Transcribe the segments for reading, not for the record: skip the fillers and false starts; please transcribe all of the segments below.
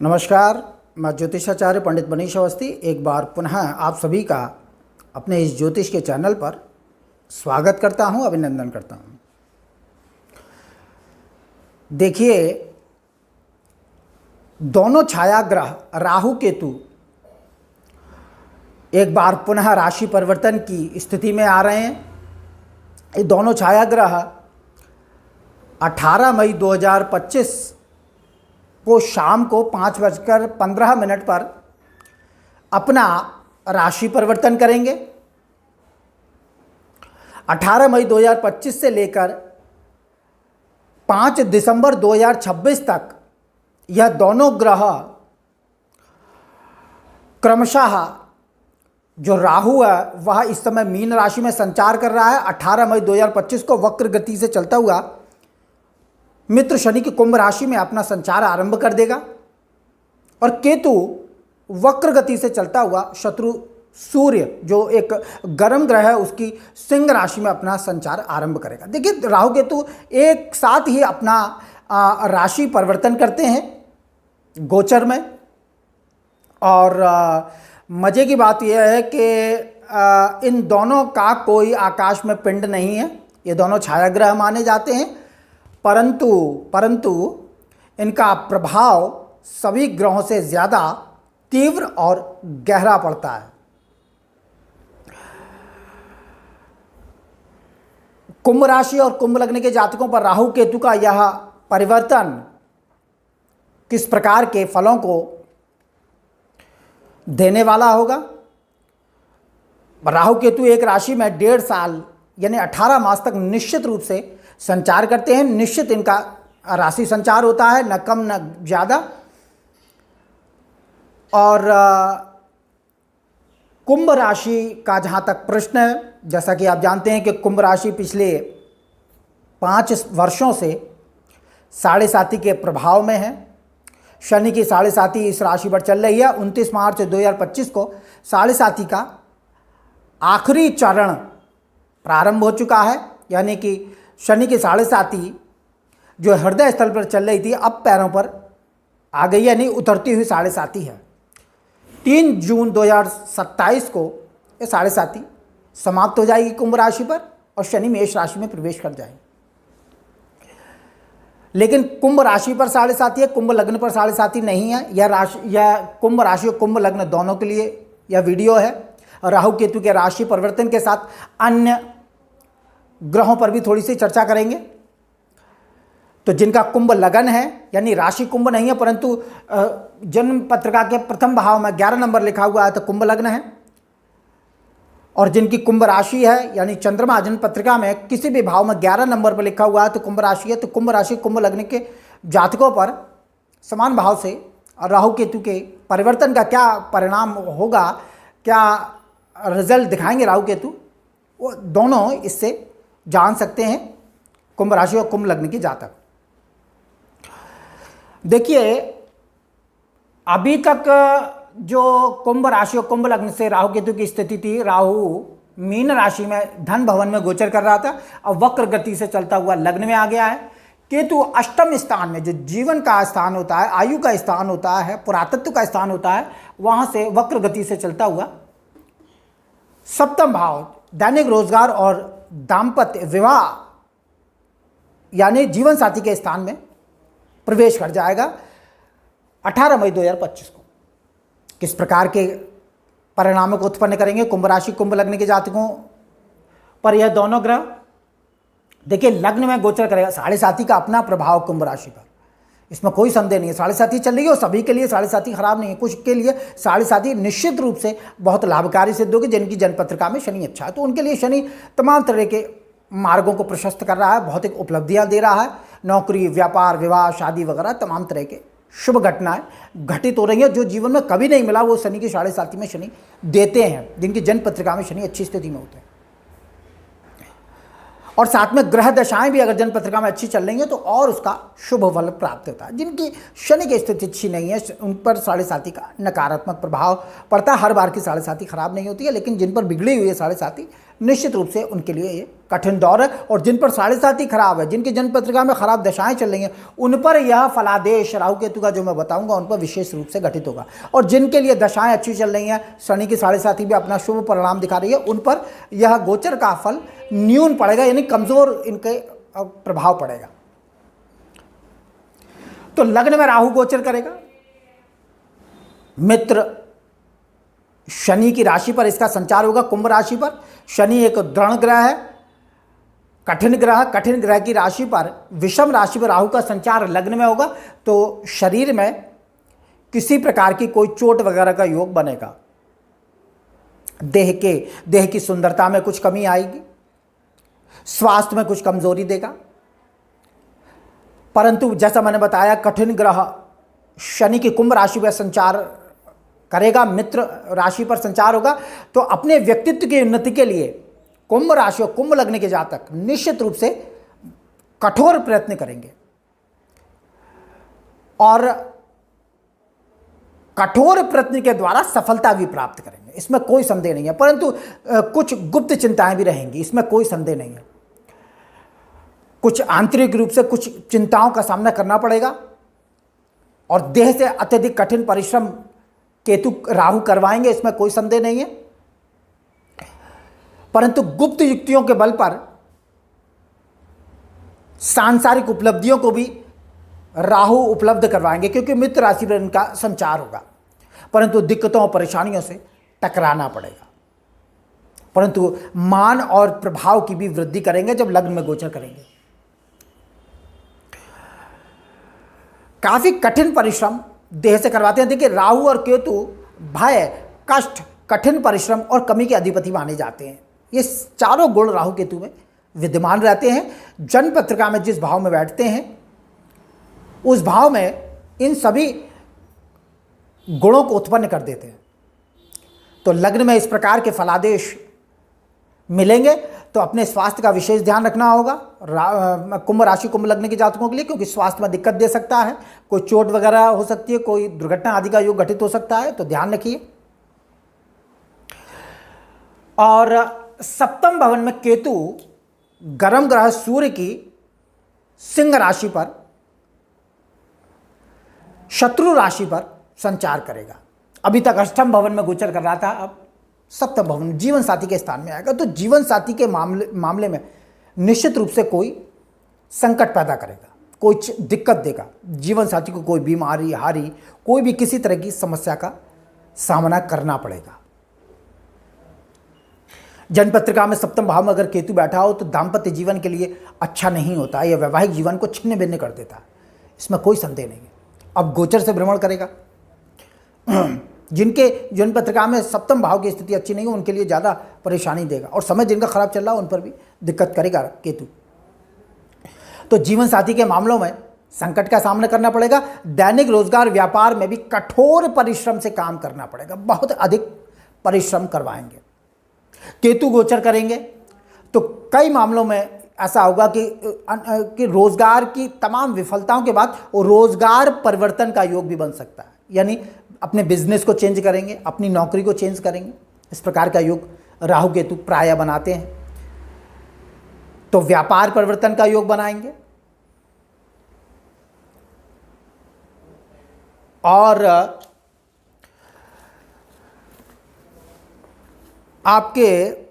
नमस्कार, मैं ज्योतिषाचार्य पंडित मनीष अवस्थी एक बार पुनः आप सभी का अपने इस ज्योतिष के चैनल पर स्वागत करता हूं, अभिनंदन करता हूं। देखिए, दोनों छायाग्रह राहु केतु एक बार पुनः राशि परिवर्तन की स्थिति में आ रहे हैं। ये दोनों छायाग्रह 18 मई 2025 को शाम को 5:15 पर अपना राशि परिवर्तन करेंगे। 18 मई 2025 से लेकर 5 दिसंबर 2026 तक यह दोनों ग्रह क्रमशः जो राहु है वह इस समय मीन राशि में संचार कर रहा है। 18 मई 2025 को वक्र गति से चलता हुआ मित्र शनि की कुंभ राशि में अपना संचार आरंभ कर देगा और केतु वक्र गति से चलता हुआ शत्रु सूर्य जो एक गर्म ग्रह है उसकी सिंह राशि में अपना संचार आरंभ करेगा। देखिए, राहु केतु एक साथ ही अपना राशि परिवर्तन करते हैं गोचर में। और मज़े की बात यह है कि इन दोनों का कोई आकाश में पिंड नहीं है, ये दोनों छायाग्रह माने जाते हैं, परंतु इनका प्रभाव सभी ग्रहों से ज़्यादा तीव्र और गहरा पड़ता है। कुंभ राशि और कुंभ लग्न के जातकों पर राहु केतु का यह परिवर्तन किस प्रकार के फलों को देने वाला होगा। राहु केतु एक राशि में 1.5 साल यानी 18 मास तक निश्चित रूप से संचार करते हैं। निश्चित इनका राशि संचार होता है, न कम न ज़्यादा। और कुंभ राशि का जहाँ तक प्रश्न है, जैसा कि आप जानते हैं कि कुंभ राशि पिछले 5 वर्षों से साढ़े साती के प्रभाव में है। शनि की साढ़े साती इस राशि पर चल रही है। 29 मार्च 2025 को साढ़े साती का आखिरी चरण प्रारंभ हो चुका है, यानी कि शनि की साढ़े साती जो हृदय स्थल पर चल रही थी अब पैरों पर आ गई, यानी उतरती हुई साढ़े साती है। 3 जून 2027 को ये साढ़े साती समाप्त हो जाएगी कुंभ राशि पर और शनि मेष राशि में प्रवेश कर जाएंगे। लेकिन कुंभ राशि पर साढ़े साती है, कुंभ लग्न पर साढ़े साती नहीं है। यह कुंभ राशि और कुंभ लग्न दोनों के लिए यह वीडियो है। राहु केतु के राशि परिवर्तन के साथ अन्य ग्रहों पर भी थोड़ी सी चर्चा करेंगे। तो जिनका कुंभ लगन है, यानी राशि कुंभ नहीं है परंतु जन्म पत्रिका के प्रथम भाव में 11 नंबर लिखा हुआ है तो कुंभ लग्न है। और जिनकी कुंभ राशि है, यानी चंद्रमा जन्म पत्रिका में किसी भी भाव में 11 नंबर पर लिखा हुआ है तो कुंभ राशि है। तो कुंभ राशि कुंभ लग्न के जातकों पर समान भाव से राहु केतु के परिवर्तन का क्या परिणाम होगा, क्या रिजल्ट दिखाएंगे राहु केतु, वो दोनों इससे जान सकते हैं कुंभ राशि और कुंभ लग्न की जातक। देखिए, अभी तक जो कुंभ राशि और कुंभ लग्न से राहु केतु की स्थिति थी, राहु मीन राशि में धन भवन में गोचर कर रहा था, अब वक्र गति से चलता हुआ लग्न में आ गया है। केतु अष्टम स्थान में जो जीवन का स्थान होता है, आयु का स्थान होता है, पुरातत्व का स्थान होता है, वहां से वक्र गति से चलता हुआ सप्तम भाव दैनिक रोजगार और दाम्पत्य विवाह यानी जीवन साथी के स्थान में प्रवेश कर जाएगा 18 मई 2025 को। किस प्रकार के परिणामों को उत्पन्न करेंगे कुंभ राशि कुंभ लग्न के जातकों पर यह दोनों ग्रह? देखिए, लग्न में गोचर करेगा, साढ़े साती का अपना प्रभाव कुंभ राशि पर, इसमें कोई संदेह नहीं है। साढ़े साती चल रही है और सभी के लिए साढ़े साती खराब नहीं है। कुछ के लिए साढ़े साती निश्चित रूप से बहुत लाभकारी सिद्ध होगी। जिनकी जन्मपत्रिका में शनि अच्छा है तो उनके लिए शनि तमाम तरह के मार्गों को प्रशस्त कर रहा है, भौतिक उपलब्धियां दे रहा है। नौकरी, व्यापार, विवाह, शादी वगैरह तमाम तरह के शुभ घटनाएं घटित हो रही हैं। जो जीवन में कभी नहीं मिला वो शनि की साढ़े साती में शनि देते हैं, जिनकी जन्मपत्रिका में शनि अच्छी स्थिति में होते हैं। और साथ में ग्रह दशाएं भी अगर जन्म पत्रिका में अच्छी चल रही है तो और उसका शुभ फल प्राप्त होता है। जिनकी शनि की स्थिति अच्छी नहीं है उन पर साढ़े साती का नकारात्मक प्रभाव पड़ता है। हर बार की साढ़े साती खराब नहीं होती है, लेकिन जिन पर बिगड़ी हुई है साढ़े साती निश्चित रूप से उनके लिए ये कठिन दौर है। और जिन पर 7.5 ही खराब है, जिनकी जन्म पत्रिका में खराब दशाएं चल रही हैं, उन पर यह फलादेश राहु केतु का जो मैं बताऊंगा उन पर विशेष रूप से घटित होगा। और जिनके लिए दशाएं अच्छी चल रही हैं, शनि की 7.5 भी अपना शुभ परिणाम दिखा रही है, उन पर यह गोचर का फल न्यून पड़ेगा, यानी कमजोर इनके प्रभाव पड़ेगा। तो लग्न में राहु गोचर करेगा, मित्र शनि की राशि पर इसका संचार होगा, कुंभ राशि पर। शनि एक दृढ़ ग्रह है, कठिन ग्रह की राशि पर, विषम राशि पर राहु का संचार लग्न में होगा, तो शरीर में किसी प्रकार की कोई चोट वगैरह का योग बनेगा, देह की सुंदरता में कुछ कमी आएगी, स्वास्थ्य में कुछ कमजोरी देगा। परंतु जैसा मैंने बताया, कठिन ग्रह शनि की कुंभ राशि पर संचार करेगा, मित्र राशि पर संचार होगा, तो अपने व्यक्तित्व की उन्नति के लिए कुंभ राशि और कुंभ लग्न के जातक निश्चित रूप से कठोर प्रयत्न करेंगे और कठोर प्रयत्न के द्वारा सफलता भी प्राप्त करेंगे, इसमें कोई संदेह नहीं है। परंतु कुछ गुप्त चिंताएं भी रहेंगी, इसमें कोई संदेह नहीं है। कुछ आंतरिक रूप से कुछ चिंताओं का सामना करना पड़ेगा और देह से अत्यधिक कठिन परिश्रम केतु राहु करवाएंगे, इसमें कोई संदेह नहीं है। परंतु गुप्त युक्तियों के बल पर सांसारिक उपलब्धियों को भी राहु उपलब्ध करवाएंगे, क्योंकि मित्र राशि पर इनका संचार होगा। परंतु दिक्कतों और परेशानियों से टकराना पड़ेगा। परंतु मान और प्रभाव की भी वृद्धि करेंगे जब लग्न में गोचर करेंगे। काफी कठिन परिश्रम देह से करवाते हैं। देखिए, राहु और केतु भय, कष्ट, कठिन परिश्रम और कमी के अधिपति माने जाते हैं। ये चारों गुण राहु केतु में विद्यमान रहते हैं। जन्म पत्रिका में जिस भाव में बैठते हैं, उस भाव में इन सभी गुणों को उत्पन्न कर देते हैं। तो लग्न में इस प्रकार के फलादेश मिलेंगे, तो अपने स्वास्थ्य का विशेष ध्यान रखना होगा कुंभ राशि कुंभ लग्न के जातकों के लिए, क्योंकि स्वास्थ्य में दिक्कत दे सकता है, कोई चोट वगैरह हो सकती है, कोई दुर्घटना आदि का योग घटित हो सकता है, तो ध्यान रखिए। और सप्तम भवन में केतु गर्म ग्रह सूर्य की सिंह राशि पर, शत्रु राशि पर संचार करेगा। अभी तक अष्टम भवन में गोचर कर रहा था, अब सप्तम भवन जीवन साथी के स्थान में आएगा। तो जीवन साथी के मामले में निश्चित रूप से कोई संकट पैदा करेगा, कोई दिक्कत देगा। जीवन साथी को कोई बीमारी, हारी, कोई भी किसी तरह की समस्या का सामना करना पड़ेगा। जन्म पत्रिका में सप्तम भाव में अगर केतु बैठा हो तो दाम्पत्य जीवन के लिए अच्छा नहीं होता, यह वैवाहिक जीवन को छिन्न भिन्न कर देता है, इसमें कोई संदेह नहीं है। अब गोचर से भ्रमण करेगा। जिनके जन्म पत्रिका में सप्तम भाव की स्थिति अच्छी नहीं हो, उनके लिए ज़्यादा परेशानी देगा, और समय जिनका खराब चल रहा है उन पर भी दिक्कत करेगा केतु। तो जीवन साथी के मामलों में संकट का सामना करना पड़ेगा। दैनिक रोजगार व्यापार में भी कठोर परिश्रम से काम करना पड़ेगा, बहुत अधिक परिश्रम करवाएंगे। केतु गोचर करेंगे तो कई मामलों में ऐसा होगा कि रोजगार की तमाम विफलताओं के बाद रोजगार परिवर्तन का योग भी बन सकता है, यानी अपने बिजनेस को चेंज करेंगे, अपनी नौकरी को चेंज करेंगे। इस प्रकार का योग राहु केतु प्रायः बनाते हैं। तो व्यापार परिवर्तन का योग बनाएंगे और आपके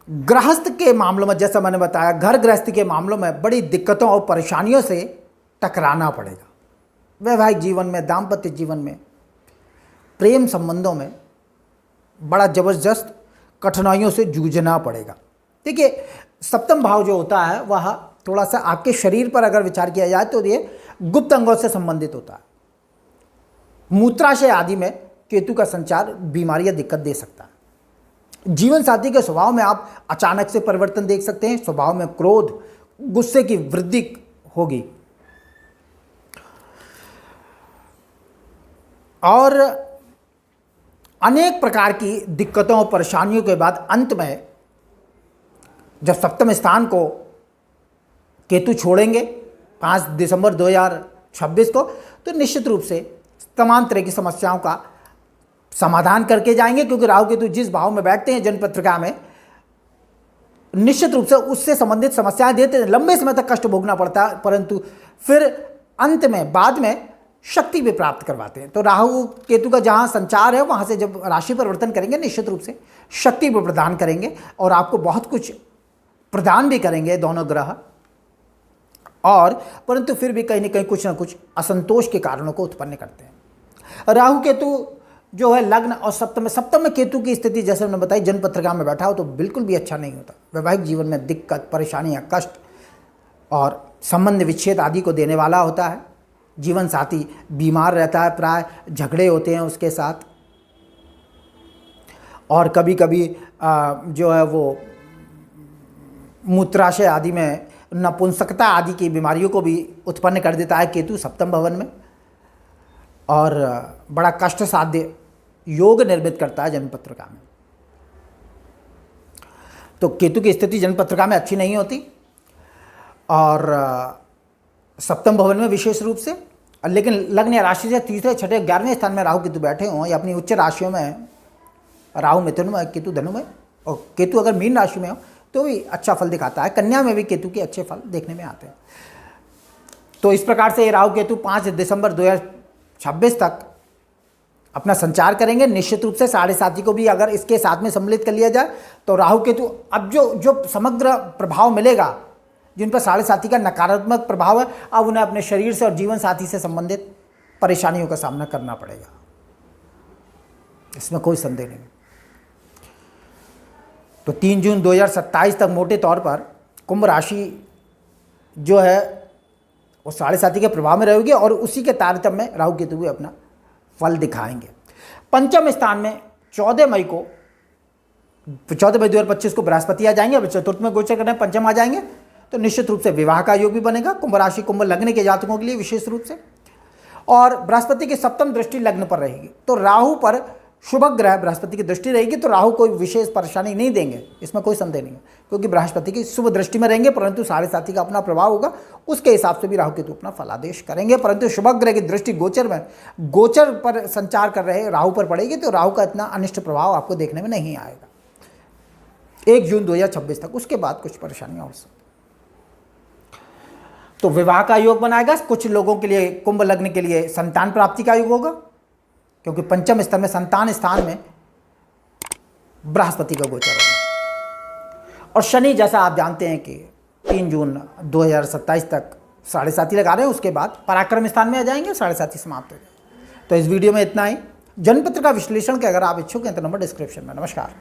गृहस्थ के मामलों में, जैसा मैंने बताया, घर गृहस्थी के मामलों में बड़ी दिक्कतों और परेशानियों से टकराना पड़ेगा। वैवाहिक जीवन में, दाम्पत्य जीवन में, प्रेम संबंधों में बड़ा जबरदस्त कठिनाइयों से जूझना पड़ेगा। देखिए, सप्तम भाव जो होता है वह थोड़ा सा आपके शरीर पर अगर विचार किया जाए तो ये गुप्त अंगों से संबंधित होता है। मूत्राशय आदि में केतु का संचार बीमारी या दिक्कत दे सकता है। जीवन साथी के स्वभाव में आप अचानक से परिवर्तन देख सकते हैं। स्वभाव में क्रोध, गुस्से की वृद्धि होगी और अनेक प्रकार की दिक्कतों और परेशानियों के बाद अंत में जब सप्तम स्थान को केतु छोड़ेंगे 5 दिसंबर 2026 को, तो निश्चित रूप से तमाम तरह की समस्याओं का समाधान करके जाएंगे, क्योंकि राहु केतु जिस भाव में बैठते हैं जन्म पत्रिका में, निश्चित रूप से उससे संबंधित समस्याएं देते हैं, लंबे समय तक कष्ट भोगना पड़ता है, परंतु फिर अंत में बाद में शक्ति भी प्राप्त करवाते हैं। तो राहु केतु का जहां संचार है वहां से जब राशि परिवर्तन करेंगे निश्चित रूप से शक्ति भी प्रदान करेंगे और आपको बहुत कुछ प्रदान भी करेंगे दोनों ग्रह, और परंतु फिर भी कहीं ना कुछ असंतोष के कारणों को उत्पन्न करते हैं। राहु केतु जो है लग्न और सप्तम में केतु की स्थिति जैसे हमने बताई जन्म पत्रिका में बैठा हो तो बिल्कुल भी अच्छा नहीं होता। वैवाहिक जीवन में दिक्कत, परेशानियां, कष्ट और संबंध विच्छेद आदि को देने वाला होता है। जीवन साथी बीमार रहता है, प्राय झगड़े होते हैं उसके साथ, और कभी कभी जो है वो मूत्राशय आदि में नपुंसकता आदि की बीमारियों को भी उत्पन्न कर देता है केतु सप्तम भवन में, और बड़ा कष्ट साध्य योग निर्मित करता है जन्म पत्रिका में। तो केतु की स्थिति जन्म पत्रिका में अच्छी नहीं होती, और सप्तम भवन में विशेष रूप से, लेकिन लग्न या राशि से तीसरे, छठे, 11वें स्थान में राहु केतु बैठे हों या अपनी उच्च राशियों में राहु मिथुन में, केतु धनु में, और केतु अगर मीन राशि में हो तो भी अच्छा फल दिखाता है। कन्या में भी केतु के अच्छे फल देखने में आते हैं। तो इस प्रकार से ये राहु केतु 5 दिसंबर 2026 तक अपना संचार करेंगे। निश्चित रूप से 7.5 को भी अगर इसके साथ में सम्मिलित कर लिया जाए तो राहु केतु अब जो समग्र प्रभाव मिलेगा, जिन पर 7.5 का नकारात्मक प्रभाव है, अब उन्हें अपने शरीर से और जीवन साथी से संबंधित परेशानियों का सामना करना पड़ेगा, इसमें कोई संदेह नहीं। तो 3 जून 2027 तक मोटे तौर पर कुंभ राशि जो है वो 7.5 के प्रभाव में रहेगी, और उसी के तारतम्य में राहु केतु भी अपना फल दिखाएंगे। पंचम स्थान में 14 मई 2025 को बृहस्पति आ जाएंगे। अब चतुर्थ में गोचर करने पंचम आ जाएंगे तो निश्चित रूप से विवाह का योग भी बनेगा कुंभ राशि, कुंभ लग्न के जातकों के लिए विशेष रूप से। और बृहस्पति की सप्तम दृष्टि लग्न पर रहेगी, तो राहु पर शुभ ग्रह बृहस्पति की दृष्टि रहेगी, तो राहु कोई विशेष परेशानी नहीं देंगे, इसमें कोई संदेह नहीं है, क्योंकि बृहस्पति की शुभ दृष्टि में रहेंगे, परंतु 7.5 का अपना प्रभाव होगा, उसके हिसाब से भी राहु केतु अपना फलादेश करेंगे। परंतु शुभ ग्रह की दृष्टि गोचर पर संचार कर रहे राहु पर पड़ेगी, तो राहु का इतना अनिष्ट प्रभाव आपको देखने में नहीं आएगा 1 जून 2026 तक। उसके बाद कुछ परेशानियां हो सकती। तो विवाह का योग बनाएगा, कुछ लोगों के लिए कुंभ लग्न के लिए संतान प्राप्ति का योग होगा, क्योंकि पंचम स्थान में, संतान स्थान में बृहस्पति का गोचर होगा। और शनि जैसा आप जानते हैं कि 3 जून 2027 तक 7.5 लगा रहे हैं, उसके बाद पराक्रम स्थान में आ जाएंगे, 7.5 समाप्त हो जाएगा। तो इस वीडियो में इतना ही। जन्म पत्र का विश्लेषण के अगर आप इच्छुक हैं तो नंबर डिस्क्रिप्शन में। नमस्कार।